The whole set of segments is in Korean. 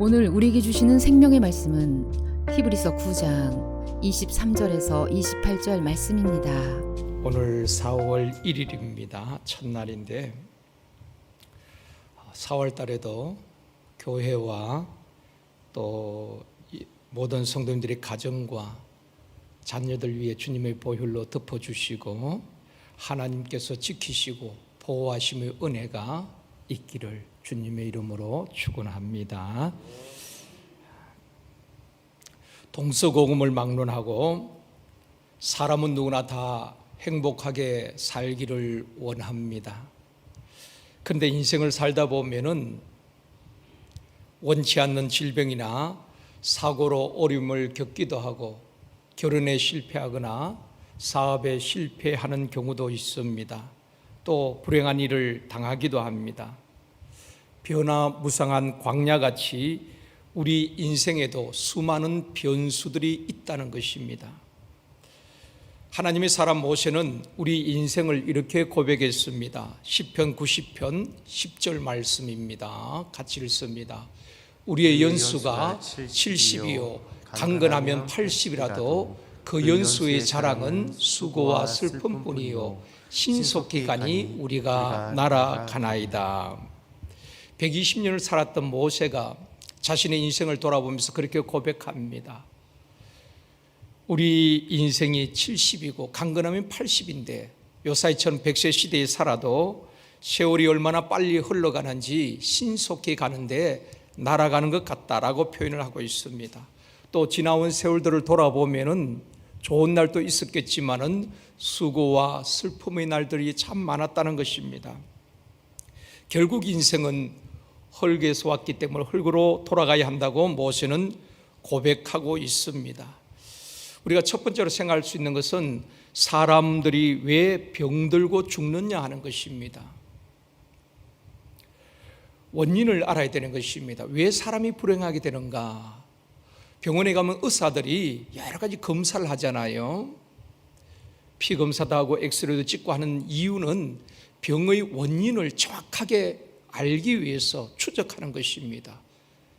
오늘 우리에게 주시는 생명의 말씀은 히브리서 9장 23절에서 28절 말씀입니다. 오늘 4월 1일입니다. 첫날인데 4월 달에도 교회와 또 모든 성도님들의 가정과 자녀들 위해 주님의 보혈로 덮어주시고 하나님께서 지키시고 보호하심의 은혜가 있기를 주님의 이름으로 축원합니다. 동서고금을 막론하고 사람은 누구나 다 행복하게 살기를 원합니다. 그런데 인생을 살다 보면은 원치 않는 질병이나 사고로 어려움을 겪기도 하고 결혼에 실패하거나 사업에 실패하는 경우도 있습니다. 또 불행한 일을 당하기도 합니다. 변화무쌍한 광야같이 우리 인생에도 수많은 변수들이 있다는 것입니다. 하나님의 사람 모세는 우리 인생을 이렇게 고백했습니다. 시편 90편 10절 말씀입니다. 같이 읽습니다. 우리의 연수가 70이요 강건하면 80이라도 그 연수의 자랑은 수고와 슬픔뿐이요 신속기간이 우리가 날아가나이다. 120년을 살았던 모세가 자신의 인생을 돌아보면서 그렇게 고백합니다. 우리 인생이 70이고 강건하면 80인데 요사이처럼 100세 시대에 살아도 세월이 얼마나 빨리 흘러가는지 신속히 가는데 날아가는 것 같다라고 표현을 하고 있습니다. 또 지나온 세월들을 돌아보면은 좋은 날도 있었겠지만은 수고와 슬픔의 날들이 참 많았다는 것입니다. 결국 인생은 흙에서 왔기 때문에 흙으로 돌아가야 한다고 모세는 고백하고 있습니다. 우리가 첫 번째로 생각할 수 있는 것은 사람들이 왜 병들고 죽느냐 하는 것입니다. 원인을 알아야 되는 것입니다. 왜 사람이 불행하게 되는가? 병원에 가면 의사들이 여러 가지 검사를 하잖아요. 피 검사도 하고 엑스레이도 찍고 하는 이유는 병의 원인을 정확하게 알기 위해서 추적하는 것입니다.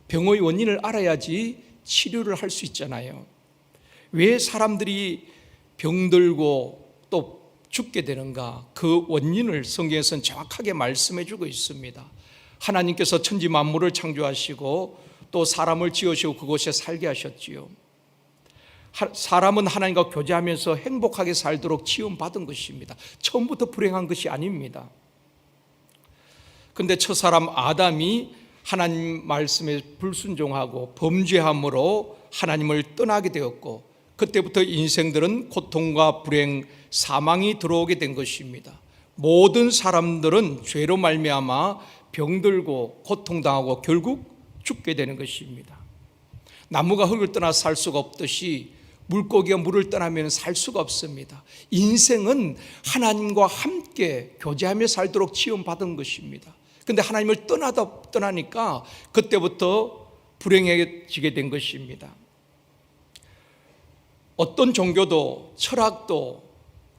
병의 원인을 알아야지 치료를 할 수 있잖아요. 왜 사람들이 병들고 또 죽게 되는가? 그 원인을 성경에서는 정확하게 말씀해 주고 있습니다. 하나님께서 천지 만물을 창조하시고 또 사람을 지으시고 그곳에 살게 하셨지요. 사람은 하나님과 교제하면서 행복하게 살도록 지음받은 것입니다. 처음부터 불행한 것이 아닙니다. 그런데 첫사람 아담이 하나님 말씀에 불순종하고 범죄함으로 하나님을 떠나게 되었고 그때부터 인생들은 고통과 불행, 사망이 들어오게 된 것입니다. 모든 사람들은 죄로 말미암아 병들고 고통당하고 결국 죽게 되는 것입니다. 나무가 흙을 떠나 살 수가 없듯이 물고기가 물을 떠나면 살 수가 없습니다. 인생은 하나님과 함께 교제하며 살도록 지음받은 것입니다. 그런데 하나님을 떠나니까 그때부터 불행해지게 된 것입니다. 어떤 종교도 철학도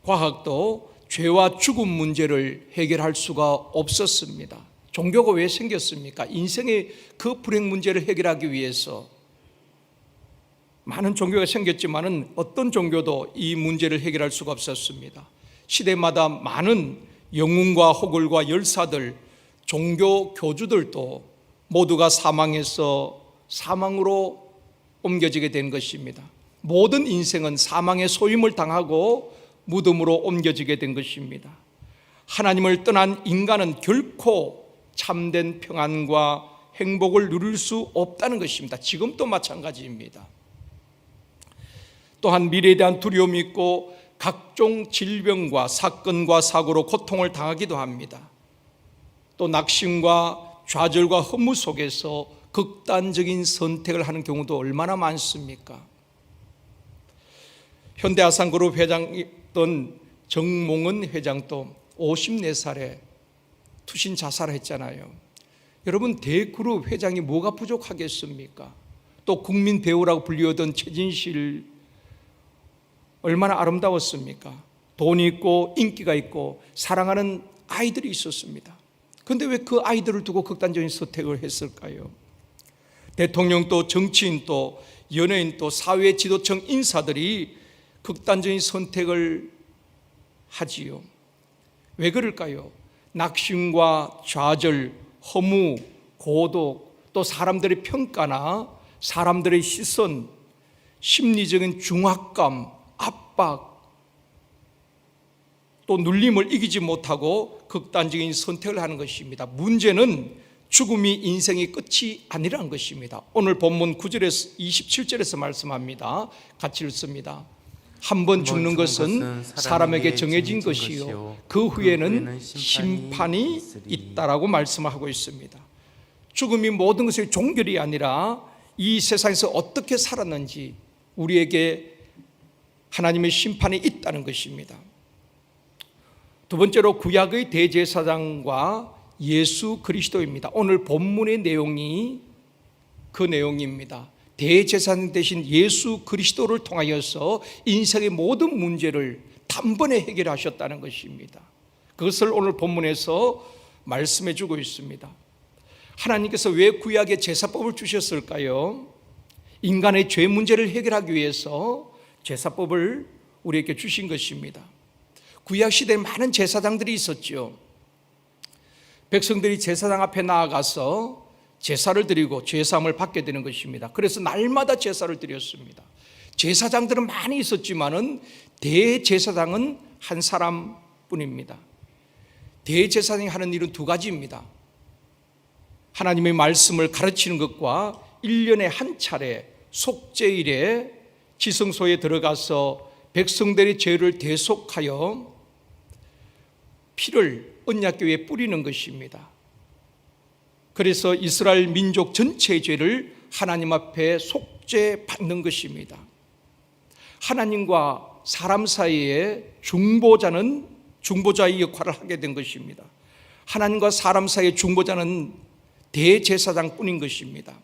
과학도 죄와 죽음 문제를 해결할 수가 없었습니다. 종교가 왜 생겼습니까? 인생의 그 불행 문제를 해결하기 위해서 많은 종교가 생겼지만은 어떤 종교도 이 문제를 해결할 수가 없었습니다. 시대마다 많은 영웅과 호글과 열사들, 종교 교주들도 모두가 사망해서 사망으로 옮겨지게 된 것입니다. 모든 인생은 사망의 소임을 당하고 무덤으로 옮겨지게 된 것입니다. 하나님을 떠난 인간은 결코 참된 평안과 행복을 누릴 수 없다는 것입니다. 지금도 마찬가지입니다. 또한 미래에 대한 두려움이 있고 각종 질병과 사건과 사고로 고통을 당하기도 합니다. 또 낙심과 좌절과 허무 속에서 극단적인 선택을 하는 경우도 얼마나 많습니까? 현대아산그룹 회장이던 정몽은 회장도 54살에 투신 자살했잖아요. 여러분, 대그룹 회장이 뭐가 부족하겠습니까? 또 국민 배우라고 불리우던 최진실 얼마나 아름다웠습니까? 돈이 있고 인기가 있고 사랑하는 아이들이 있었습니다. 그런데 왜 그 아이들을 두고 극단적인 선택을 했을까요? 대통령 또 정치인 또 연예인 또 사회 지도층 인사들이 극단적인 선택을 하지요. 왜 그럴까요? 낙심과 좌절, 허무, 고독, 또 사람들의 평가나 사람들의 시선, 심리적인 중압감, 압박, 또 눌림을 이기지 못하고 극단적인 선택을 하는 것입니다. 문제는 죽음이 인생의 끝이 아니라는 것입니다. 오늘 본문 9절에서 27절에서 말씀합니다. 같이 읽습니다. 한 번 죽는 것은 사람에게 정해진 것이요 그 후에는 심판이 있다라고 말씀하고 있습니다. 죽음이 모든 것의 종결이 아니라 이 세상에서 어떻게 살았는지 우리에게 하나님의 심판이 있다는 것입니다. 두 번째로 구약의 대제사장과 예수 그리스도입니다. 오늘 본문의 내용이 그 내용입니다. 대제사장 대신 예수 그리스도를 통하여서 인생의 모든 문제를 단번에 해결하셨다는 것입니다. 그것을 오늘 본문에서 말씀해 주고 있습니다. 하나님께서 왜 구약의 제사법을 주셨을까요? 인간의 죄 문제를 해결하기 위해서 제사법을 우리에게 주신 것입니다. 구약 시대에 많은 제사장들이 있었죠. 백성들이 제사장 앞에 나아가서 제사를 드리고 죄사함을 받게 되는 것입니다. 그래서 날마다 제사를 드렸습니다. 제사장들은 많이 있었지만은 대제사장은 한 사람뿐입니다. 대제사장이 하는 일은 두 가지입니다. 하나님의 말씀을 가르치는 것과 1년에 한 차례 속죄일에 지성소에 들어가서 백성들의 죄를 대속하여 피를 언약궤에 뿌리는 것입니다. 그래서 이스라엘 민족 전체의 죄를 하나님 앞에 속죄받는 것입니다. 하나님과 사람 사이에 중보자의 역할을 하게 된 것입니다. 하나님과 사람 사이의 중보자는 대제사장뿐인 것입니다.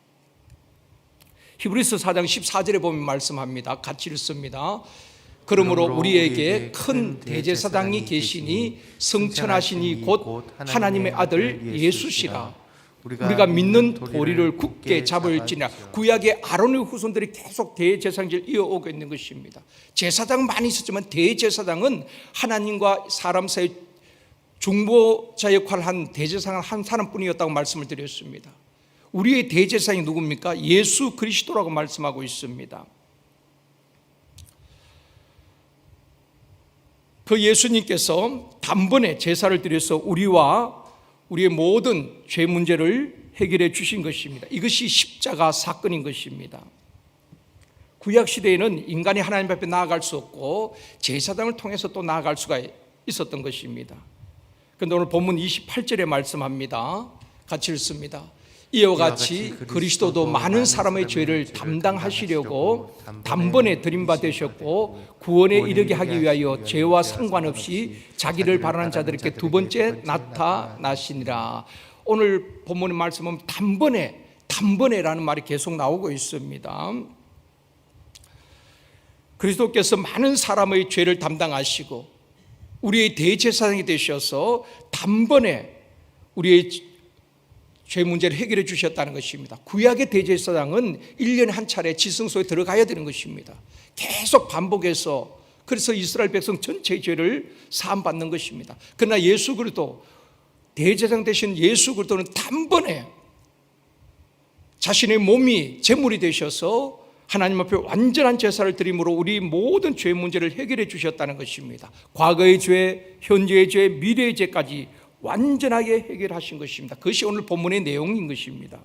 히브리서 4장 14절에 보면 말씀합니다. 같이 읽습니다. 그러므로 우리에게 큰 대제사장이 계시니 성천하시니 곧 하나님의 아들 예수시라. 우리가 믿는 도리를 굳게 잡을지니라. 구약의 아론의 후손들이 계속 대제사장을 이어오고 있는 것입니다. 제사장은 많이 있었지만 대제사장은 하나님과 사람 사이 중보자 역할을 한 대제사장은 한 사람뿐이었다고 말씀을 드렸습니다. 우리의 대제사장이 누굽니까? 예수 그리스도라고 말씀하고 있습니다. 그 예수님께서 단번에 제사를 드려서 우리와 우리의 모든 죄 문제를 해결해 주신 것입니다. 이것이 십자가 사건인 것입니다. 구약 시대에는 인간이 하나님 앞에 나아갈 수 없고 제사장을 통해서 또 나아갈 수가 있었던 것입니다. 그런데 오늘 본문 28절에 말씀합니다. 같이 읽습니다. 이와 같이 그리스도도 많은 사람의 죄를 담당하시려고 단번에 들임받으셨고 구원에 이르게 하기 위하여 죄와 상관없이 자기를 바라는 자들에게 두 번째 나타나시니라. 오늘 본문의 말씀은 단번에라는 말이 계속 나오고 있습니다. 그리스도께서 많은 사람의 죄를 담당하시고 우리의 대제사장이 되셔서 단번에 우리의 죄 문제를 해결해 주셨다는 것입니다. 구약의 대제사장은 1년에 한 차례 지성소에 들어가야 되는 것입니다. 계속 반복해서 그래서 이스라엘 백성 전체의 죄를 사함받는 것입니다. 그러나 예수 그리스도 대제사장 되신 예수 그리스도는 단번에 자신의 몸이 제물이 되셔서 하나님 앞에 완전한 제사를 드림으로 우리 모든 죄 문제를 해결해 주셨다는 것입니다. 과거의 죄, 현재의 죄, 미래의 죄까지 완전하게 해결하신 것입니다. 그것이 오늘 본문의 내용인 것입니다.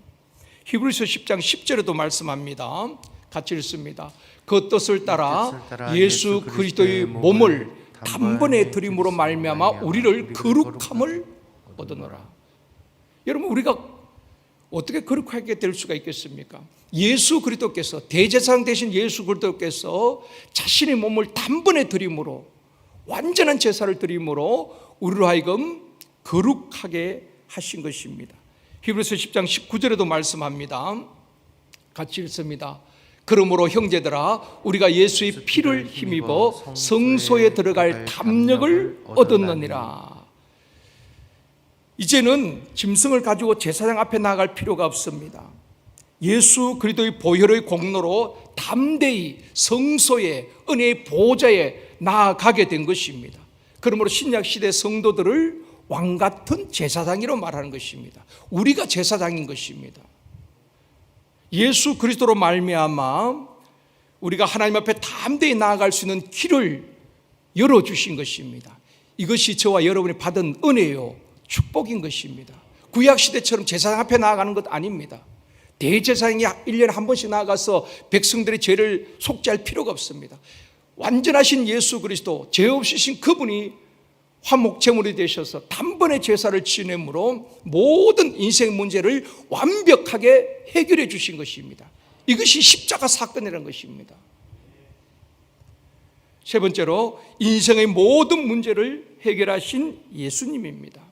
히브리서 10장 10절에도 말씀합니다. 같이 읽습니다. 그 뜻을 따라 예수 그리스도의 몸을 단번에 드림으로 말미암아 우리를 거룩함을 얻으노라. 여러분, 우리가 어떻게 거룩하게 될 수가 있겠습니까? 예수 그리스도께서, 대제사장 되신 예수 그리스도께서 자신의 몸을 단번에 드림으로, 완전한 제사를 드림으로 우리로 하여금 거룩하게 하신 것입니다. 히브리서 10장 19절에도 말씀합니다. 같이 읽습니다. 그러므로 형제들아 우리가 예수의 피를 힘입어 성소에 들어갈 담력을 얻었느니라. 이제는 짐승을 가지고 제사장 앞에 나아갈 필요가 없습니다. 예수 그리스도의 보혈의 공로로 담대히 성소의 은혜의 보좌에 나아가게 된 것입니다. 그러므로 신약시대 성도들을 왕같은 제사장이라고 말하는 것입니다. 우리가 제사장인 것입니다. 예수 그리스도로 말미암아 우리가 하나님 앞에 담대히 나아갈 수 있는 길을 열어주신 것입니다. 이것이 저와 여러분이 받은 은혜요 축복인 것입니다. 구약시대처럼 제사장 앞에 나아가는 것 아닙니다. 대제사장이 1년에 한 번씩 나아가서 백성들의 죄를 속죄할 필요가 없습니다. 완전하신 예수 그리스도, 죄 없으신 그분이 화목제물이 되셔서 단번에 제사를 지냄으로 모든 인생 문제를 완벽하게 해결해 주신 것입니다. 이것이 십자가 사건이라는 것입니다. 세 번째로 인생의 모든 문제를 해결하신 예수님입니다.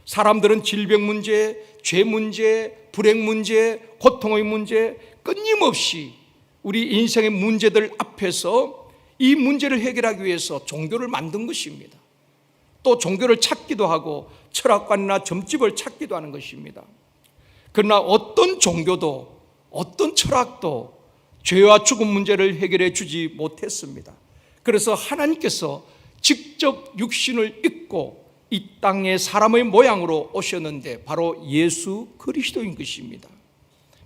사람들은 질병 문제, 죄 문제, 불행 문제, 고통의 문제 끊임없이 우리 인생의 문제들 앞에서 이 문제를 해결하기 위해서 종교를 만든 것입니다. 또 종교를 찾기도 하고 철학관이나 점집을 찾기도 하는 것입니다. 그러나 어떤 종교도 어떤 철학도 죄와 죽음 문제를 해결해 주지 못했습니다. 그래서 하나님께서 직접 육신을 입고 이 땅에 사람의 모양으로 오셨는데 바로 예수 그리스도인 것입니다.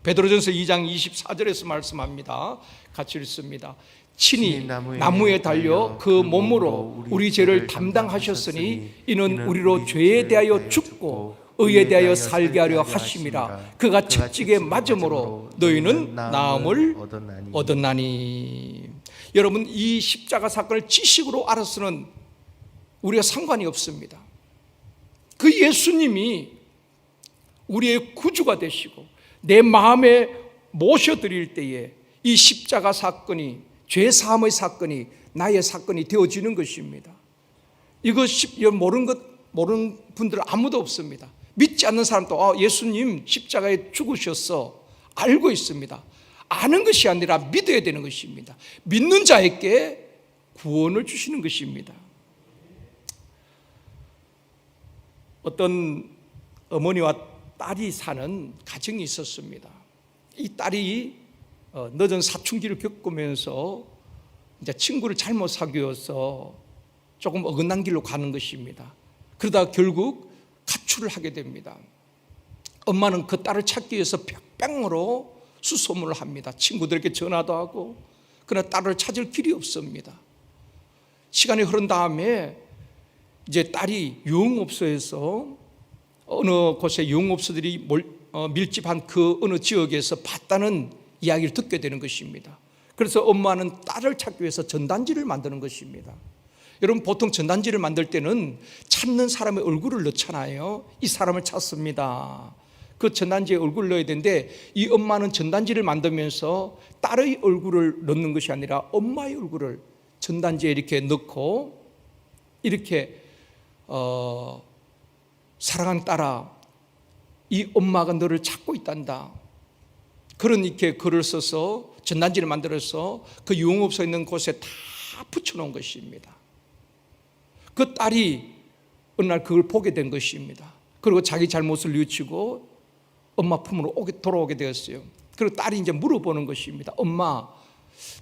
베드로전서 2장 24절에서 말씀합니다. 같이 읽습니다. 친히 나무에 달려 그 몸으로 우리 죄를 담당하셨으니 이는 우리로 죄에 대하여 죽고 의에 대하여 살게 하려 하심이라. 그가 채찍에 맞음으로 너희는 나음을 얻었나니. 여러분, 이 십자가 사건을 지식으로 알아서는 우리가 상관이 없습니다. 그 예수님이 우리의 구주가 되시고 내 마음에 모셔드릴 때에 이 십자가 사건이, 죄사함의 사건이 나의 사건이 되어지는 것입니다. 이거 모르는 분들 아무도 없습니다. 믿지 않는 사람도 예수님 십자가에 죽으셔서 알고 있습니다. 아는 것이 아니라 믿어야 되는 것입니다. 믿는 자에게 구원을 주시는 것입니다. 어떤 어머니와 딸이 사는 가정이 있었습니다. 이 딸이 늦은 사춘기를 겪으면서 이제 친구를 잘못 사귀어서 조금 어긋난 길로 가는 것입니다. 그러다 결국 가출을 하게 됩니다. 엄마는 그 딸을 찾기 위해서 벽병으로 수소문을 합니다. 친구들에게 전화도 하고. 그러나 딸을 찾을 길이 없습니다. 시간이 흐른 다음에 이제 딸이 유흥업소에서 어느 곳에 유흥업소들이 밀집한 그 어느 지역에서 봤다는 이야기를 듣게 되는 것입니다. 그래서 엄마는 딸을 찾기 위해서 전단지를 만드는 것입니다. 여러분, 보통 전단지를 만들 때는 찾는 사람의 얼굴을 넣잖아요. 이 사람을 찾습니다. 그 전단지에 얼굴을 넣어야 되는데 이 엄마는 전단지를 만들면서 딸의 얼굴을 넣는 것이 아니라 엄마의 얼굴을 전단지에 이렇게 넣고 이렇게 사랑하는 딸아, 이 엄마가 너를 찾고 있단다. 그런 이렇게 글을 써서 전단지를 만들어서 그 유흥업소에 있는 곳에 다 붙여놓은 것입니다. 그 딸이 어느 날 그걸 보게 된 것입니다. 그리고 자기 잘못을 뉘우치고 엄마 품으로 돌아오게 되었어요. 그리고 딸이 이제 물어보는 것입니다. 엄마,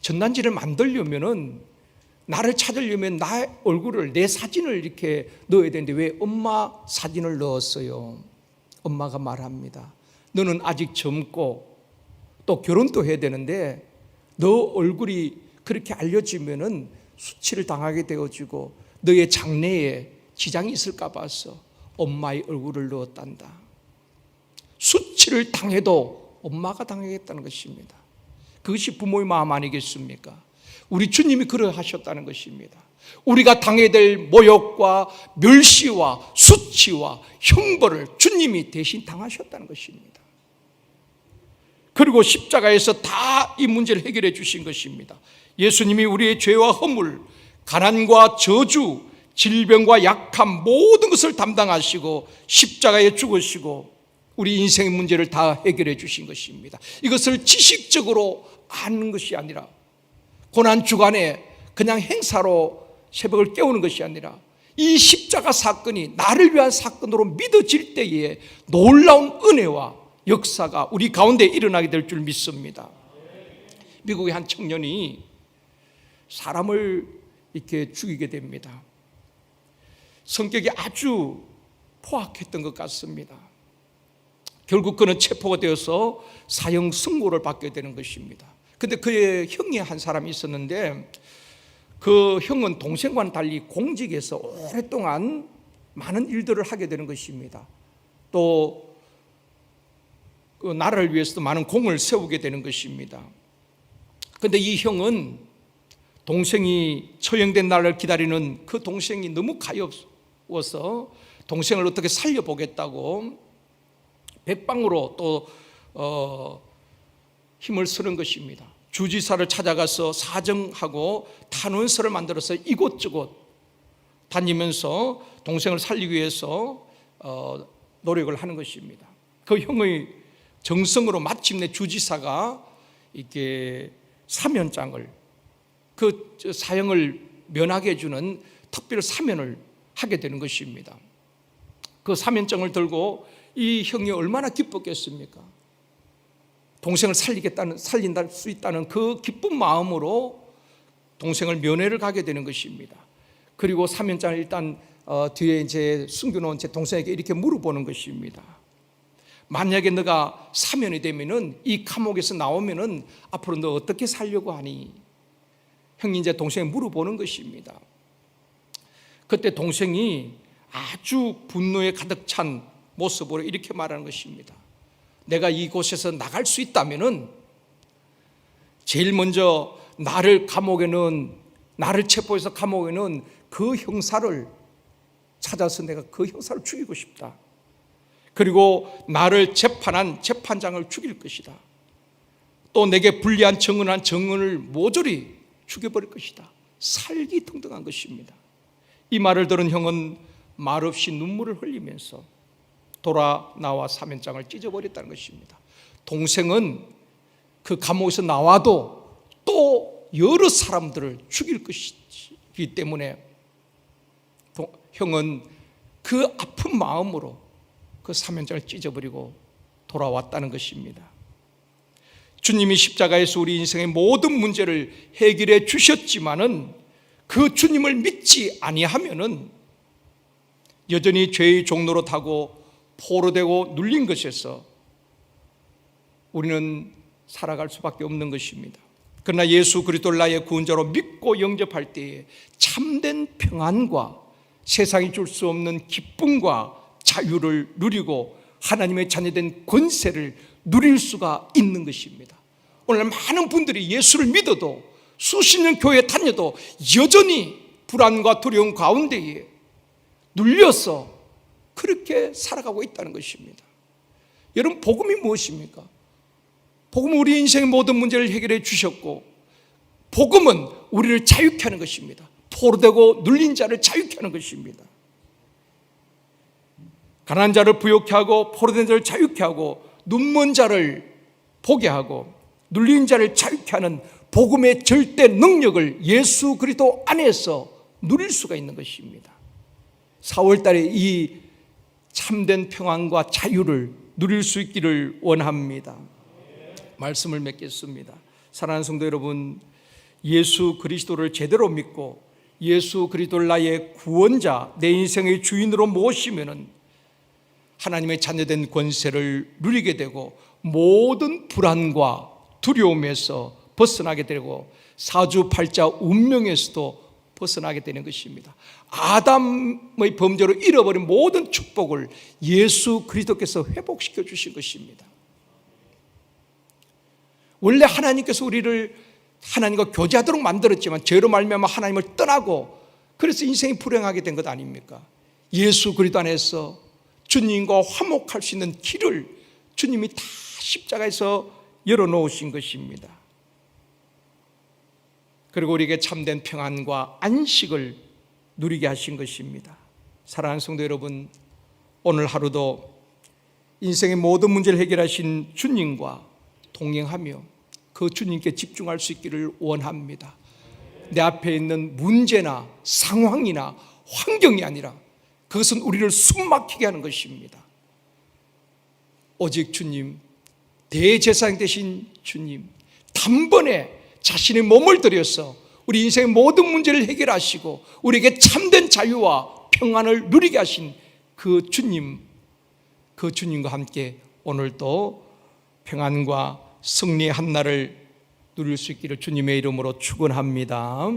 전단지를 만들려면은 나를 찾으려면 나의 얼굴을, 내 사진을 이렇게 넣어야 되는데 왜 엄마 사진을 넣었어요? 엄마가 말합니다. 너는 아직 젊고 또 결혼도 해야 되는데 너 얼굴이 그렇게 알려지면은 수치를 당하게 되어지고 너의 장래에 지장이 있을까 봐서 엄마의 얼굴을 넣었단다. 수치를 당해도 엄마가 당하겠다는 것입니다. 그것이 부모의 마음 아니겠습니까? 우리 주님이 그러하셨다는 것입니다. 우리가 당해야 될 모욕과 멸시와 수치와 형벌을 주님이 대신 당하셨다는 것입니다. 그리고 십자가에서 다 이 문제를 해결해 주신 것입니다. 예수님이 우리의 죄와 허물, 가난과 저주, 질병과 약함 모든 것을 담당하시고 십자가에 죽으시고 우리 인생의 문제를 다 해결해 주신 것입니다. 이것을 지식적으로 아는 것이 아니라 고난 주간에 그냥 행사로 새벽을 깨우는 것이 아니라 이 십자가 사건이 나를 위한 사건으로 믿어질 때에 놀라운 은혜와 역사가 우리 가운데 일어나게 될 줄 믿습니다. 미국의 한 청년이 사람을 이렇게 죽이게 됩니다. 성격이 아주 포악했던 것 같습니다. 결국 그는 체포가 되어서 사형 선고를 받게 되는 것입니다. 근데 그의 형이 한 사람이 있었는데 그 형은 동생과는 달리 공직에서 오랫동안 많은 일들을 하게 되는 것입니다. 또 그 나라를 위해서도 많은 공을 세우게 되는 것입니다. 근데 이 형은 동생이 처형된 날을 기다리는 그 동생이 너무 가엾어서 동생을 어떻게 살려보겠다고 백방으로 또 힘을 쓰는 것입니다. 주지사를 찾아가서 사정하고 탄원서를 만들어서 이곳저곳 다니면서 동생을 살리기 위해서 노력을 하는 것입니다. 그 형의 정성으로 마침내 주지사가 이렇게 사면장을 그 사형을 면하게 해주는 특별 사면을 하게 되는 것입니다. 그 사면장을 들고 이 형이 얼마나 기뻤겠습니까? 동생을 살린다 수 있다는 그 기쁜 마음으로 동생을 면회를 가게 되는 것입니다. 그리고 사면장을 일단 뒤에 이제 숨겨놓은 제 동생에게 이렇게 물어보는 것입니다. 만약에 너가 사면이 되면은 이 감옥에서 나오면은 앞으로 너 어떻게 살려고 하니? 형이 이제 동생이 물어보는 것입니다. 그때 동생이 아주 분노에 가득 찬 모습으로 이렇게 말하는 것입니다. 내가 이곳에서 나갈 수 있다면은 제일 먼저 나를 체포해서 감옥에 넣은 그 형사를 찾아서 내가 그 형사를 죽이고 싶다. 그리고 나를 재판한 재판장을 죽일 것이다. 또 내게 불리한 증언한 증언을 모조리 죽여버릴 것이다. 살기등등한 것입니다. 이 말을 들은 형은 말없이 눈물을 흘리면서 돌아 나와 사면장을 찢어버렸다는 것입니다. 동생은 그 감옥에서 나와도 또 여러 사람들을 죽일 것이기 때문에 형은 그 아픈 마음으로 그 사면장을 찢어버리고 돌아왔다는 것입니다. 주님이 십자가에서 우리 인생의 모든 문제를 해결해 주셨지만은 그 주님을 믿지 아니하면은 여전히 죄의 종로로 타고 포로되고 눌린 것에서 우리는 살아갈 수밖에 없는 것입니다. 그러나 예수 그리스도를 나의 구원자로 믿고 영접할 때에 참된 평안과 세상이 줄 수 없는 기쁨과 자유를 누리고 하나님의 자녀된 권세를 누릴 수가 있는 것입니다. 오늘 많은 분들이 예수를 믿어도 수십 년 교회에 다녀도 여전히 불안과 두려움 가운데에 눌려서 그렇게 살아가고 있다는 것입니다. 여러분, 복음이 무엇입니까? 복음은 우리 인생의 모든 문제를 해결해 주셨고, 복음은 우리를 자유케 하는 것입니다. 포로되고 눌린 자를 자유케 하는 것입니다. 가난한 자를 부욕케 하고 포로된 자를 자유케 하고 눈먼 자를 보게 하고 눌린 자를 자유케 하는 복음의 절대 능력을 예수 그리스도 안에서 누릴 수가 있는 것입니다. 4월 달에 이 참된 평안과 자유를 누릴 수 있기를 원합니다. 말씀을 맺겠습니다. 사랑하는 성도 여러분, 예수 그리스도를 제대로 믿고 예수 그리스도를 나의 구원자, 내 인생의 주인으로 모시면은 하나님의 자녀된 권세를 누리게 되고 모든 불안과 두려움에서 벗어나게 되고 사주팔자 운명에서도 벗어나게 되는 것입니다. 아담의 범죄로 잃어버린 모든 축복을 예수 그리스도께서 회복시켜 주신 것입니다. 원래 하나님께서 우리를 하나님과 교제하도록 만들었지만 죄로 말미암아 하나님을 떠나고 그래서 인생이 불행하게 된 것 아닙니까? 예수 그리스도 안에서 주님과 화목할 수 있는 길을 주님이 다 십자가에서 열어놓으신 것입니다. 그리고 우리에게 참된 평안과 안식을 누리게 하신 것입니다. 사랑하는 성도 여러분, 오늘 하루도 인생의 모든 문제를 해결하신 주님과 동행하며 그 주님께 집중할 수 있기를 원합니다. 내 앞에 있는 문제나 상황이나 환경이 아니라 그것은 우리를 숨막히게 하는 것입니다. 오직 주님, 대제사장 되신 주님, 단번에 자신의 몸을 들여서 우리 인생의 모든 문제를 해결하시고 우리에게 참된 자유와 평안을 누리게 하신 그 주님, 그 주님과 함께 오늘도 평안과 승리의 한날을 누릴 수 있기를 주님의 이름으로 축원합니다.